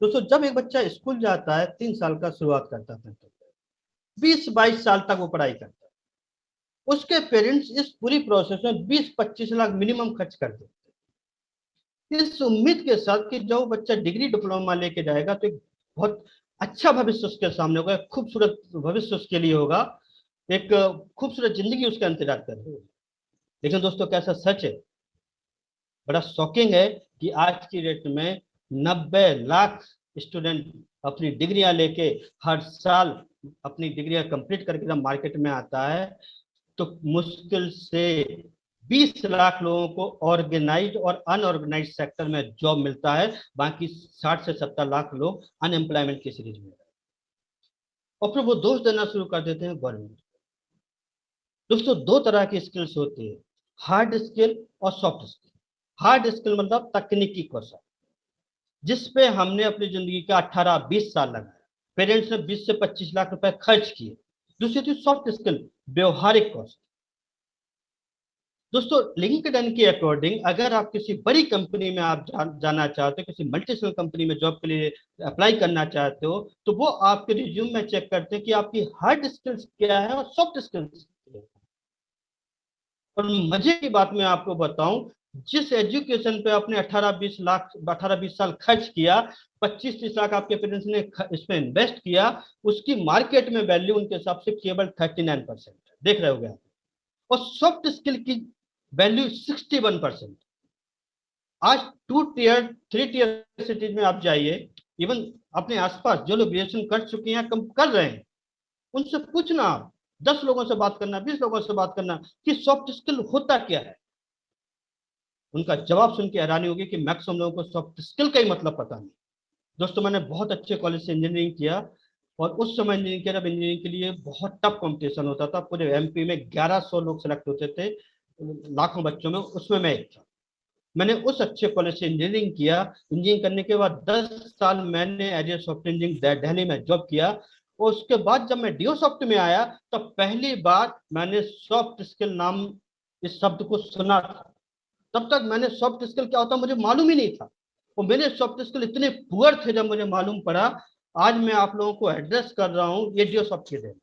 दोस्तों जब एक बच्चा स्कूल जाता है 3 साल का शुरुआत करता था, 20-22 साल तक वो पढ़ाई करता है, उसके पेरेंट्स इस पूरी प्रोसेस में 20-25 लाख मिनिमम खर्च कर देते हैं, इस उम्मीद के साथ कि जब वो बच्चा डिग्री डिप्लोमा लेके जाएगा तो एक बहुत अच्छा भविष्य उसके सामने होगा, एक खूबसूरत भविष्य उसके लिए होगा, एक खूबसूरत जिंदगी उसका इंतजार कर रही है। लेकिन दोस्तों कैसा सच है, बड़ा शॉकिंग है कि आज की डेट में 90 लाख स्टूडेंट अपनी डिग्रियां लेके हर साल अपनी डिग्रियां कंप्लीट करके जब मार्केट में आता है, तो मुश्किल से 20 लाख लोगों को ऑर्गेनाइज और अनऑर्गेनाइज सेक्टर में जॉब मिलता है, बाकी 60 से 70 लाख लोग अनएम्प्लॉयमेंट की सीरीज में, और फिर वो दोष देना शुरू कर देते हैं गवर्नमेंट। दोस्तों दो तरह की स्किल्स होती है, हार्ड स्किल और सॉफ्ट स्किल। हार्ड स्किल मतलब तकनीकी कौशल, जिसपे हमने अपनी जिंदगी का 18-20 साल लगाया, पेरेंट्स ने 20 से 25 लाख रुपए खर्च किए। दूसरी थी सॉफ्ट स्किल, व्यवहारिक कौशल। दोस्तों लिंक्डइन के अकॉर्डिंग अगर आप किसी बड़ी कंपनी में आप जाना चाहते हो, किसी मल्टीनेशनल कंपनी में जॉब के लिए अप्लाई करना चाहते हो, तो वो आपके रिज्यूम में चेक करते हैं कि आपकी हार्ड स्किल्स क्या है और सॉफ्ट स्किल्स क्या है। और मजे की बात मैं आपको बताऊं, जिस एजुकेशन पे आपने 18-20 साल खर्च किया, 25-30 लाख आपके पेरेंट्स ने इस पे इन्वेस्ट किया, उसकी मार्केट में वैल्यू उनके हिसाब से केवल 39% है, देख रहे हो। और सॉफ्ट स्किल की वैल्यू 61%। आज 2 टियर 3 टियर सिटीज में आप जाइए, इवन अपने आसपास जो लोग ग्रेजुएशन कर चुके हैं, कम कर रहे हैं, उनसे पूछना आप, 10 लोगों से बात करना, 20 लोगों से बात करना कि सॉफ्ट स्किल होता क्या है, उनका जवाब सुन के हैरानी होगी कि मैक्सिमम लोगों को सॉफ्ट स्किल का ही मतलब पता नहीं। दोस्तों मैंने बहुत अच्छे कॉलेज से इंजीनियरिंग किया, और उस समय इंजीनियरिंग किया जब इंजीनियरिंग के लिए बहुत टफ कंपटीशन होता था, पूरे एमपी में 1100 लोग सेलेक्ट होते थे लाखों बच्चों में, उसमें मैं एक था। मैंने उस अच्छे कॉलेज से इंजीनियरिंग किया। इंजीनियरिंग करने के बाद 10 साल मैंने as a software engineer Delhi में जॉब किया, और उसके बाद जब मैं डीओ सॉफ्ट में आया, तो पहली बार मैंने सॉफ्ट स्किल नाम इस शब्द को सुना था। तब तक मैंने सॉफ्ट स्किल क्या होता मुझे मालूम ही नहीं था, और मेरे सॉफ्ट स्किल इतने पुअर थे जब मुझे मालूम पड़ा। आज मैं आप लोगों को एड्रेस कर रहा हूँ ये डीओ सॉफ्ट के देन,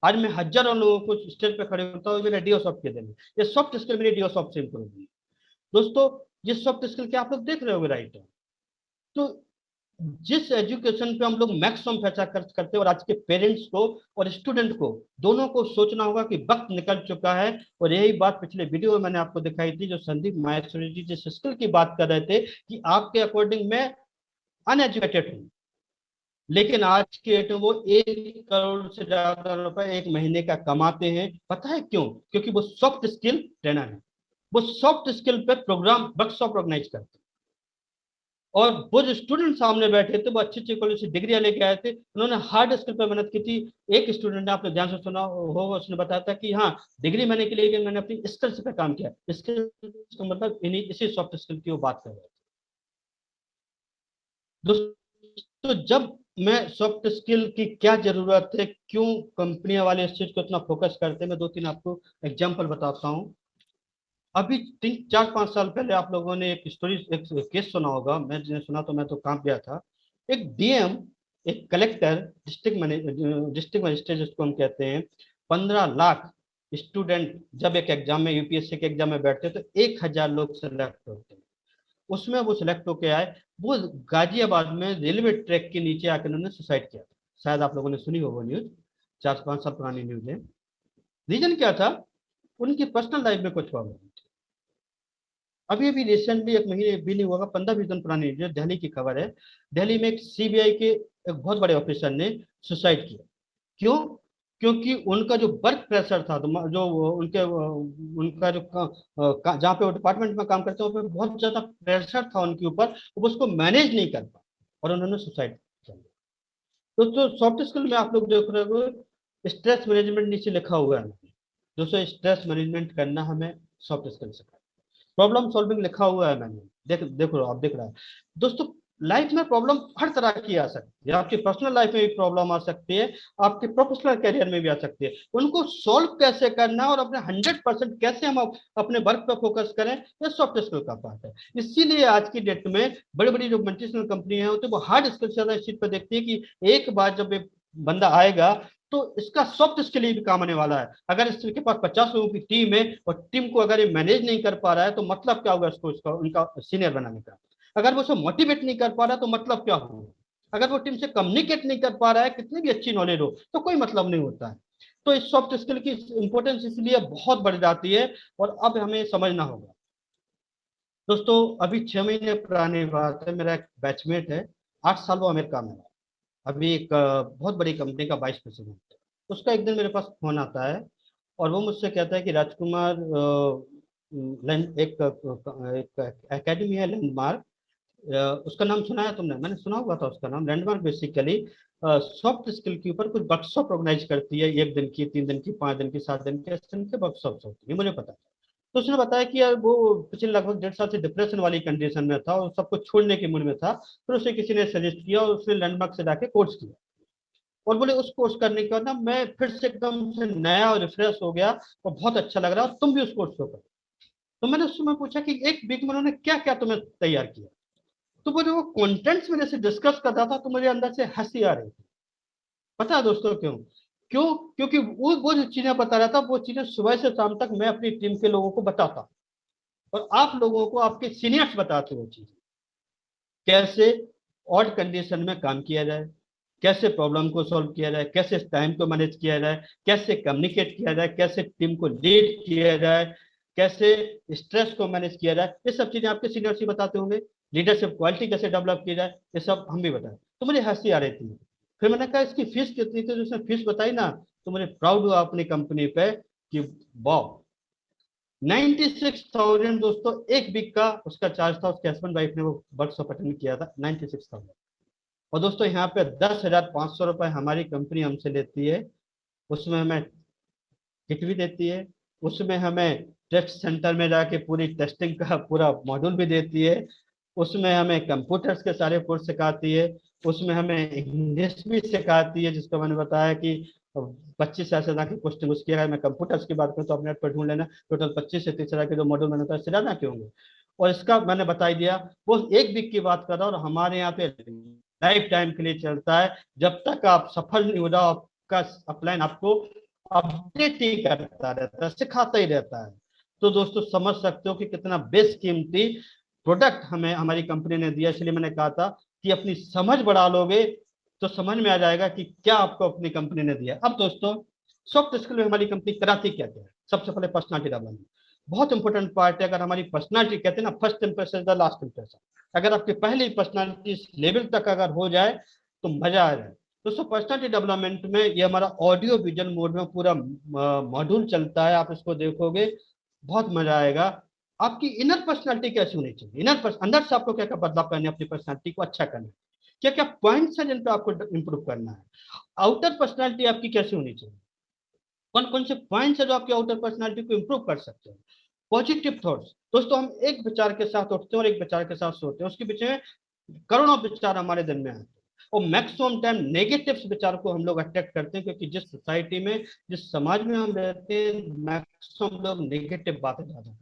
आज मैं हजारों लोगों को स्टेज पे खड़े होता हूँ मेरे डीओ सॉफ्ट के देन, ये सॉफ्ट स्किल मेरी डीओ सॉफ्ट से इंप्रूव हुई। दोस्तों ये सॉफ्ट स्किल क्या आप लोग देख रहे हो राइट है। तो जिस एजुकेशन पे हम लोग मैक्सिमम पैसा खर्च करते हैं, और आज के पेरेंट्स को और स्टूडेंट को दोनों को सोचना होगा कि वक्त निकल चुका है। और यही बात पिछले वीडियो में मैंने आपको दिखाई थी, जो संदीप माहेश्वरी जी जिस स्किल की बात कर रहे थे कि आपके अकॉर्डिंग मैं अनएजुकेटेड हूँ, लेकिन आज के डेट में वो 1 करोड़ से ज्यादा रुपए एक महीने का कमाते हैं। पता है क्यों? क्योंकि वो सॉफ्ट स्किल ट्रेनर है, वो सॉफ्ट स्किल पे प्रोग्राम वर्कशॉप ऑर्गेनाइज करते हैं। और वो जो स्टूडेंट सामने बैठे थे वो अच्छी अच्छी कॉलेज से डिग्रियां लेके आए थे, उन्होंने हार्ड स्किल पर मेहनत की थी। एक स्टूडेंट ने, आपने ध्यान से सुना होगा, उसने बताया था कि हाँ डिग्री मैंने के लिए मैंने अपनी स्किल्स पे काम किया। स्किल का मतलब इन्हीं इसी सॉफ्ट स्किल की वो बात कर रहे थे। दोस्तों जब मैं सॉफ्ट स्किल की क्या जरूरत है, क्यों कंपनियां वाले इस चीज को इतना फोकस करते हैं, मैं 2-3 आपको एग्जांपल बताता हूँ। अभी 3-4-5 साल पहले आप लोगों ने एक स्टोरी, एक केस सुना होगा, मैंने सुना तो मैं तो कांप गया था। एक डीएम, एक कलेक्टर, डिस्ट्रिक्ट मजिस्ट्रेट जिसको हम कहते हैं, 15 लाख स्टूडेंट जब एक एग्जाम में, यूपीएससी के एग्जाम में बैठते तो 1,000 लोग सेलेक्ट होते हैं, उसमें वो सिलेक्ट होके आए। वो गाजियाबाद में रेलवे ट्रैक के नीचे आकर उन्होंने सुसाइड किया था, शायद आप लोगों ने सुनी हो वो न्यूज, 4-5 साल पुरानी न्यूज है। रीजन क्या था? उनकी पर्सनल लाइफ में कुछ प्रॉब्लम। अभी अभी रिसेंटली, एक महीने भी नहीं हुआ, 15-20 दिन पुरानी जो दिल्ली की खबर है, दिल्ली में एक सीबीआई के एक बहुत बड़े ऑफिसर ने सुसाइड किया। क्यों? क्योंकि उनका जो वर्क प्रेशर था, तो जो उनके उनका जो जहाँ पे वो डिपार्टमेंट में काम करते हैं, वहाँ पे बहुत ज्यादा प्रेशर था उनके ऊपर, वो उसको मैनेज नहीं कर पाए और उन्होंने सुसाइड किया। तो सॉफ्ट स्किल में आप लोग देख रहे हो स्ट्रेस मैनेजमेंट नीचे लिखा हुआ है। दोस्तों स्ट्रेस मैनेजमेंट करना हमें सॉफ्ट स्किल से, प्रॉब्लम सॉल्विंग लिखा हुआ है मैंने, देख देखो आप देख रहा है। दोस्तों लाइफ में प्रॉब्लम हर तरह की आ सकती है, आपकी पर्सनल लाइफ में भी प्रॉब्लम आ सकती है, आपके प्रोफेशनल करियर में भी आ सकती है। उनको सॉल्व कैसे करना और अपने 100% कैसे हम अपने वर्क पर फोकस करें, ये सॉफ्ट स्किल का पार्ट है। इसीलिए आज की डेट में बड़ी बड़ी जो मल्टीनेशनल कंपनियां होती है वो हार्ड स्किल से ज्यादा इस चीज पर देखती है कि एक बार जब ये बंदा आएगा तो इसका सॉफ्ट स्किल ही भी काम आने वाला है। अगर इसके पास 50 लोगों की टीम है और टीम को अगर ये मैनेज नहीं कर पा रहा है तो मतलब क्या होगा इसको, इसका उनका सीनियर बनाने का। अगर वो उसे मोटिवेट नहीं कर पा रहा तो मतलब क्या होगा। अगर वो टीम से कम्युनिकेट नहीं कर पा रहा है, कितनी भी अच्छी नॉलेज हो, तो कोई मतलब नहीं होता है। तो इस सॉफ्ट स्किल की इंपॉर्टेंस इसलिए बहुत बढ़ जाती है और अब हमें समझना होगा। दोस्तों अभी 6 महीने पुरानी बात है, मेरा एक बैचमेट है, 8 साल वो अमेरिका में है, अभी एक बहुत बड़ी कंपनी का वाइस प्रेसिडेंट है। उसका एक दिन मेरे पास फोन आता है और वो मुझसे कहता है कि राजकुमार, एक एकेडमी है लैंडमार्क, उसका नाम सुना है तुमने? मैंने सुना हुआ था उसका नाम। लैंडमार्क बेसिकली सॉफ्ट स्किल के ऊपर कुछ वर्कशॉप ऑर्गेनाइज करती है, 1 दिन की, 3 दिन की, 5 दिन की, 7 दिन की, इस दिन के वर्कशॉप होती है, मुझे पता है। तो उसने बताया कि यार वो पिछले लगभग 1.5 साल से डिप्रेशन वाली कंडीशन में था और सब कुछ छोड़ने के मूड में था। फिर उसे किसी ने सजेस्ट किया और उसने लैंडमार्क से जाके कोर्स किया और बोले उस कोर्स करने के बाद ना मैं फिर से एकदम से नया और रिफ्रेश हो गया और बहुत अच्छा लग रहा है, और तुम भी उस कोर्स को करो। तो मैंने उस समय पूछा कि 1 वीक में उन्होंने क्या क्या तुम्हें तैयार किया। तो वो जो वो कंटेंट्स मेरे से डिस्कस कर रहा था तो मुझे अंदर से हंसी आ रही थी। पता है दोस्तों क्यों? क्यों? क्योंकि वो जो चीजें बता रहा था वो चीजें सुबह से शाम तक मैं अपनी टीम के लोगों को बताता और आप लोगों को आपके सीनियर्स बताते वो चीजें, कैसे ऑड कंडीशन में काम किया जाए, कैसे प्रॉब्लम को सॉल्व किया जाए, कैसे टाइम को मैनेज किया जाए, कैसे कम्युनिकेट किया जाए, कैसे टीम को लीड किया जाए, कैसे स्ट्रेस को मैनेज किया जाए। ये सब चीजें आपके सीनियर्स ही बताते होंगे। लीडरशिप क्वालिटी कैसे डेवलप की जाए, ये सब हम भी बताए। तो मुझे हंसी आ रही थी। फिर मैंने कहा इसकी फीस कितनी थी, तो उसने फीस बताई ना, तो मुझे प्राउड हुआ अपनी कंपनी पे कि वाह, 96,000 दोस्तों, 1 वीक का उसका चार्ज था। उसके हस्बैंड वाइफ ने वो वर्कशॉप अटेंड किया था, 96,000। और दोस्तों यहाँ पे 10,500 रुपये हमारी कंपनी हमसे लेती है। उसमें हमें किट भी देती है, उसमें हमें टेस्ट सेंटर में जाके पूरी टेस्टिंग का पूरा मॉड्यूल भी देती है, उसमें हमें कंप्यूटर्स के सारे कोर्स सिखाती है, उसमें हमें इंग्लिश भी सिखाती है, जिसको मैंने बताया कि 25 से 30 की पोस्टिंग उसकी है। अगर मैं कंप्यूटर्स की बात करूँ तो अपने नेट पर ढूंढ लेना, टोटल 25 से 30 के जो मॉड्यूल मैंने बताया, इससे ज्यादा क्यों होंगे। और इसका मैंने बता ही दिया। वो 1 वीक की बात कर रहा हूँ और हमारे यहाँ पे लाइफ टाइम के लिए चलता है। जब तक आप सफल नहीं हो जाओ, आपका अपलाइन आपको अपडेट ही करता रहता है, सिखाता ही रहता है। तो दोस्तों समझ सकते हो कि कितना बेशकीमती प्रोडक्ट हमें हमारी कंपनी ने दिया। इसलिए मैंने कहा था कि अपनी समझ बढ़ा लोगे तो समझ में आ जाएगा कि क्या आपको अपनी कंपनी ने दिया। अब दोस्तों सॉफ्ट स्किल में हमारी कंपनी कराती क्या क्या है। सबसे पहले पर्सनालिटी डेवलपमेंट बहुत इंपॉर्टेंट पार्ट है। अगर हमारी पर्सनालिटी, कहते हैं ना, first impression is the last impression, अगर आपकी पहली पर्सनालिटी इस लेवल तक अगर हो जाए तो मजा आ जाए। दोस्तों पर्सनालिटी डेवलपमेंट में ये हमारा ऑडियो विजन मोड में पूरा मॉड्यूल चलता है, आप इसको देखोगे बहुत मजा आएगा। आपकी इनर पर्सनालिटी कैसी होनी चाहिए, अंदर से आपको क्या क्या बदलाव करना है, अपनी पर्सनालिटी को अच्छा करना है, क्या क्या पॉइंट्स हैं जिन पे आपको इंप्रूव करना है। आउटर पर्सनालिटी आपकी कैसी होनी चाहिए, कौन कौन से पॉइंट्स है जो आपकी आउटर पर्सनालिटी को इंप्रूव कर सकते हैं। पॉजिटिव थॉट्स, दोस्तों हम एक विचार के साथ उठते हैं और एक विचार के साथ सोते हैं, उसके पीछे में करोड़ों विचार हमारे दिन में आते हैं। और मैक्सिमम टाइम नेगेटिव विचार को हम लोग अट्रैक्ट करते हैं, क्योंकि जिस सोसाइटी में, जिस समाज में हम रहते हैं, मैक्सिमम लोग नेगेटिव बातें ज्यादा करते हैं।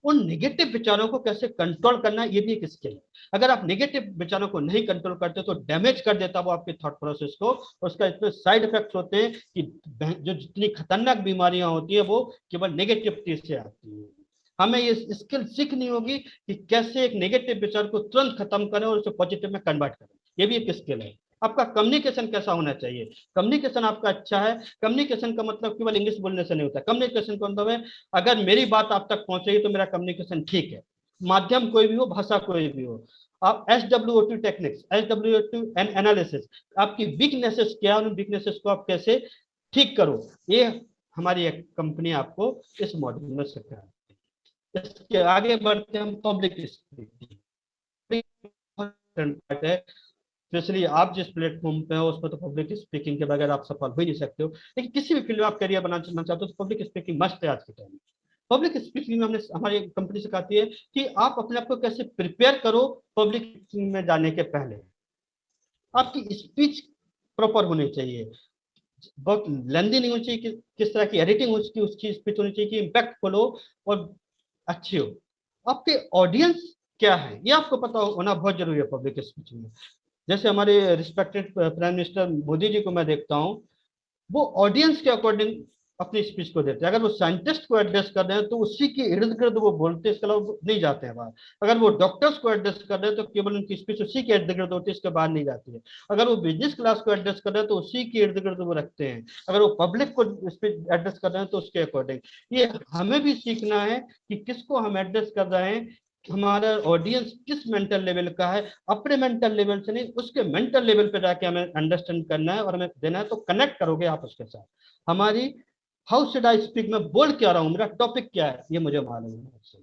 उन नेगेटिव विचारों को कैसे कंट्रोल करना है, ये भी एक स्किल है। अगर आप नेगेटिव विचारों को नहीं कंट्रोल करते तो डैमेज कर देता वो आपके थॉट प्रोसेस को, और उसका इतने साइड इफेक्ट्स होते हैं कि जो जितनी खतरनाक बीमारियां होती है वो केवल नेगेटिविटी से आती है। हमें ये स्किल सीखनी होगी कि कैसे एक नेगेटिव विचार को तुरंत खत्म करें और उसे पॉजिटिव में कन्वर्ट करें। ये भी एक स्किल है। आपका कम्युनिकेशन कैसा होना चाहिए, कम्युनिकेशन आपका अच्छा है। कम्युनिकेशन का मतलब केवल इंग्लिश बोलने से नहीं होता। कम्युनिकेशन का मतलब है अगर मेरी बात आप तक पहुंचेगी तो मेरा कम्युनिकेशन ठीक है। माध्यम कोई भी हो, भाषा कोई भी हो। आप SWOT टेक्निक्स, SWOT एनालिसिस, आपकी वीकनेसेस क्या है, उन वीकनेसेस को आप कैसे ठीक करो, ये हमारी एक कंपनी आपको इस मॉड्यूल में सिखाए। इसके आगे बढ़ते हम पब्लिक स्पीकिंग है। स्पेशली आप जिस प्लेटफॉर्म पे हो उस पर तो पब्लिक स्पीकिंग के बगैर आप सफल हो ही नहीं सकते हो। लेकिन किसी भी फील्ड में आप करियर बनाना चाहते हो तो पब्लिक स्पीकिंग मस्ट है आज के टाइम में। पब्लिक स्पीकिंग में हमने हमारी कंपनी सिखाती है कि आप अपने आप को कैसे प्रिपेयर करो पब्लिक स्पीकिंग में जाने के पहले। आपकी स्पीच प्रॉपर होनी चाहिए, बहुत लेंदी नहीं होनी चाहिए, किस तरह की एडिटिंग उसकी उसकी स्पीच होनी चाहिए कि इम्पैक्टफुल हो और अच्छी हो। आपके ऑडियंस क्या है ये आपको पता होना बहुत जरूरी है पब्लिक स्पीच में। जैसे हमारे respected prime minister Modi ji को मैं देखता हूँ, वो ऑडियंस के अकॉर्डिंग अपनी स्पीच को देते हैं। अगर वो साइंटिस्ट को एड्रेस कर रहे हैं तो उसी के इर्द गिर्द वो बोलते हैं, इसके अलावा वो नहीं जाते हैं बाहर। अगर वो डॉक्टर्स को एड्रेस कर रहे हैं तो केवल उनकी स्पीच उसी के इर्द गिर्द होती है, इसके बाहर नहीं जाती है। अगर वो बिजनेस क्लास को एड्रेस कर रहे हैं तो उसी के इर्द गिर्द वो रखते हैं। अगर वो पब्लिक को स्पीच एड्रेस कर रहे हैं तो उसके अकॉर्डिंग। ये हमें भी सीखना है कि किसको हम एड्रेस कर रहे हैं, हमारा ऑडियंस किस मेंटल लेवल का है। अपने मेंटल लेवल से नहीं, उसके मेंटल लेवल पे जाके हमें अंडरस्टैंड करना है और हमें देना है, तो कनेक्ट करोगे आप उसके साथ। हमारी हाउ शुड आई स्पीक, मैं बोल क्या रहा हूँ, मेरा टॉपिक क्या है, ये मुझे मालूम है।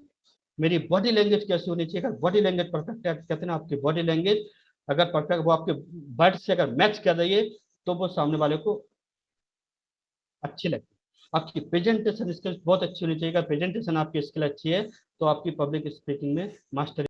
मेरी बॉडी लैंग्वेज कैसी होनी चाहिए, अगर बॉडी लैंग्वेज परफेक्ट है, कहते हैं ना आपकी बॉडी लैंग्वेज अगर परफेक्ट, वो आपके वर्ड से अगर मैच कर रही है तो वो सामने वाले को अच्छी लगती है। आपकी प्रेजेंटेशन स्किल्स बहुत अच्छी होनी चाहिए, अगर प्रेजेंटेशन आपकी स्किल अच्छी है तो आपकी पब्लिक स्पीकिंग में मास्टर